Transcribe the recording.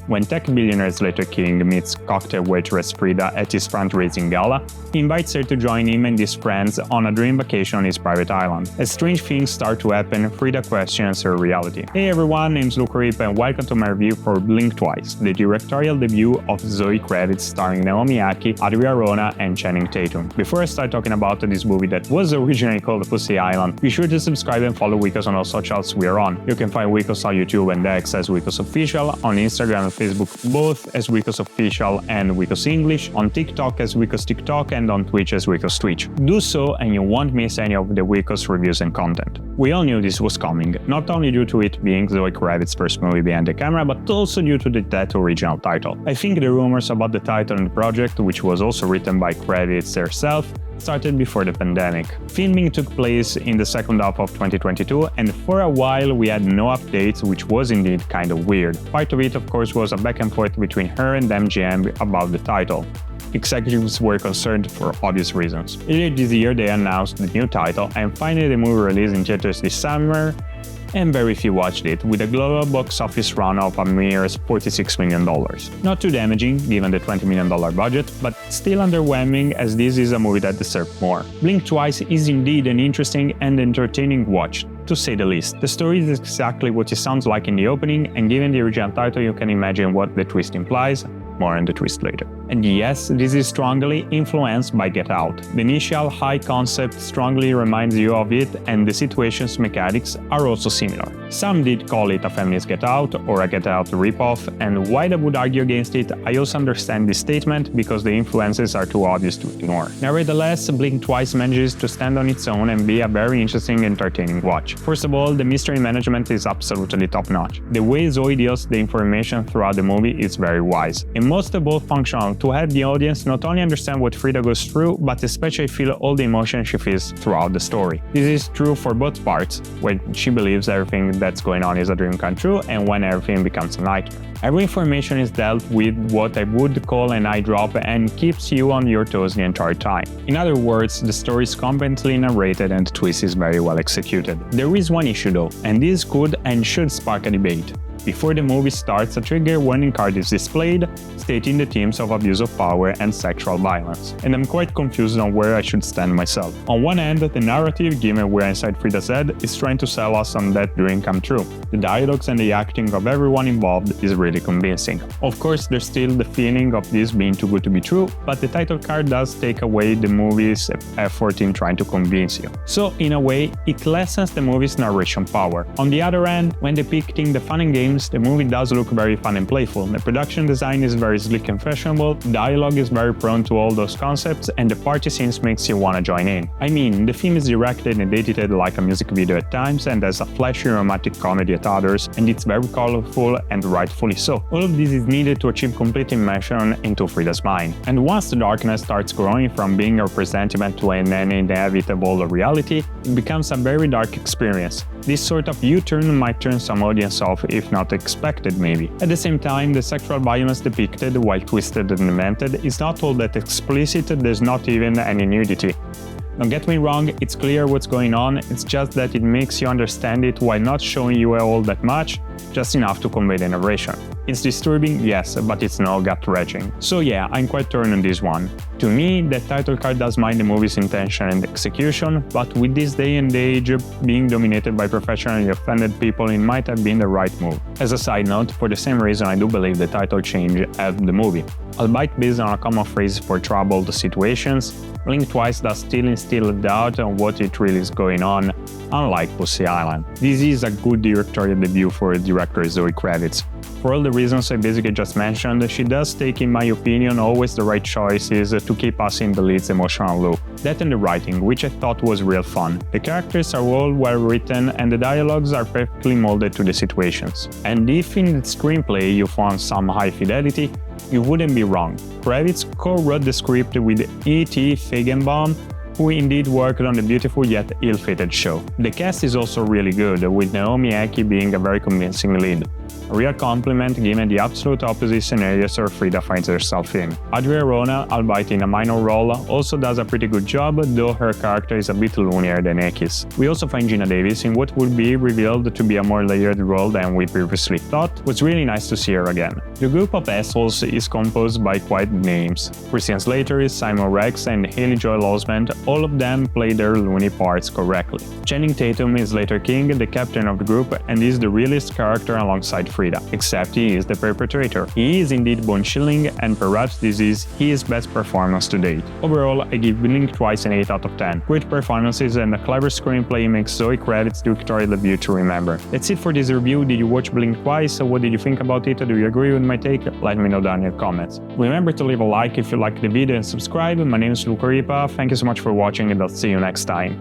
When tech billionaire Slater King meets cocktail waitress Frida at his fundraising gala, he invites her to join him and his friends on a dream vacation on his private island. As strange things start to happen, Frida questions her reality. Hey everyone, name's Luca Rip and welcome to my review for Blink Twice, the directorial debut of Zoe Kravitz starring Naomi Ackie, Adria Arjona and Channing Tatum. Before I start talking about this movie that was originally called Pussy Island, be sure to subscribe and follow Wikos on all socials we are on. You can find Wikos on YouTube and X as Wikos Official, on Instagram and Facebook both as Wikos Official and Wikos English, on TikTok as Wikos TikTok and on Twitch as Wikos Twitch. Do so and you won't miss any of the Wikos reviews and content. We all knew this was coming, not only due to it being Zoe Kravitz's first movie behind the camera, but also due to that original title. I think the rumors about the title and the project, which was also written by Kravitz herself, started before the pandemic. Filming took place in the second half of 2022 and for a while we had no updates, which was indeed kind of weird. Part of it of course was a back and forth between her and MGM about the title. Executives were concerned for obvious reasons. Earlier this year they announced the new title and finally the movie released in theaters this summer, and very few watched it, with a global box office run of a mere $46 million. Not too damaging, given the $20 million budget, but still underwhelming as this is a movie that deserved more. Blink Twice is indeed an interesting and entertaining watch, to say the least. The story is exactly what it sounds like in the opening, and given the original title you can imagine what the twist implies. More on the twist later. And yes, this is strongly influenced by Get Out. The initial high concept strongly reminds you of it, and the situation's mechanics are also similar. Some did call it a feminist Get Out or a Get Out ripoff, and while I would argue against it, I also understand this statement because the influences are too obvious to ignore. Nevertheless, Blink Twice manages to stand on its own and be a very interesting and entertaining watch. First of all, the mystery management is absolutely top-notch. The way Zoe deals the information throughout the movie is very wise. And most of all functional to help the audience not only understand what Frida goes through, but especially feel all the emotion she feels throughout the story. This is true for both parts, when she believes everything that's going on is a dream come true and when everything becomes a nightmare. Every information is dealt with what I would call an eye drop and keeps you on your toes the entire time. In other words, the story is competently narrated and the twist is very well executed. There is one issue though, and this could and should spark a debate. Before the movie starts, a trigger warning card is displayed, stating the themes of abuse of power and sexual violence, and I'm quite confused on where I should stand myself. On one end, the narrative, given we're inside Frida's head, is trying to sell us on that dream come true. The dialogues and the acting of everyone involved is really convincing. Of course, there's still the feeling of this being too good to be true, but the title card does take away the movie's effort in trying to convince you. So, in a way, it lessens the movie's narration power. On the other hand, when depicting the fun and games, the movie does look very fun and playful. The production design is very slick and fashionable, dialogue is very prone to all those concepts, and the party scenes makes you wanna join in. I mean, the film is directed and edited like a music video at times and has a flashy romantic comedy at others, and it's very colorful and rightfully so. All of this is needed to achieve complete immersion into Frida's mind. And once the darkness starts growing from being a presentiment to an inevitable reality, it becomes a very dark experience. This sort of U-turn might turn some audience off if not expected maybe. At the same time, the sexual violence depicted, while twisted and demented, is not all that explicit, there's not even any nudity. Don't get me wrong, it's clear what's going on, it's just that it makes you understand it while not showing you all that much, just enough to convey the narration. It's disturbing, yes, but it's no gut-wrenching. So yeah, I'm quite torn on this one. To me, the title card does mind the movie's intention and execution, but with this day and age being dominated by professionally offended people, it might have been the right move. As a side note, for the same reason I do believe the title change helped the movie. Albeit based on a common phrase for troubled situations, Blink Twice does still instill doubt on what it really is going on, unlike Pussy Island. This is a good directorial debut for director Zoe Kravitz. For all the reasons I basically just mentioned, she does take, in my opinion, always the right choices to keep us in the lead's emotional loop. That and the writing, which I thought was real fun. The characters are all well written and the dialogues are perfectly molded to the situations. And if in the screenplay you found some high fidelity, you wouldn't be wrong. Kravitz co-wrote the script with E.T. Feigenbaum, who indeed worked on the beautiful yet ill-fated show. The cast is also really good, with Naomi Ackie being a very convincing lead. A real compliment given the absolute opposite scenarios where Frida finds herself in. Adria Arjona, albeit in a minor role, also does a pretty good job, though her character is a bit loonier than Ekis. We also find Geena Davis in what would be revealed to be a more layered role than we previously thought. Was really nice to see her again. The group of assholes is composed by quite names. Christian Slater, Simon Rex, and Haley Joel Osment, all of them play their loony parts correctly. Channing Tatum is Slater King, the captain of the group, and is the realest character alongside Frida, except he is the perpetrator. He is indeed bone-chilling, and perhaps this is his best performance to date. Overall, I give Blink Twice an 8 out of 10. Great performances and a clever screenplay makes Zoe Kravitz' directorial debut to remember. That's it for this review. Did you watch Blink Twice? What did you think about it? Do you agree with my take? Let me know down in the comments. Remember to leave a like if you liked the video and subscribe. My name is Luca Ripa. Thank you so much for watching, and I'll see you next time.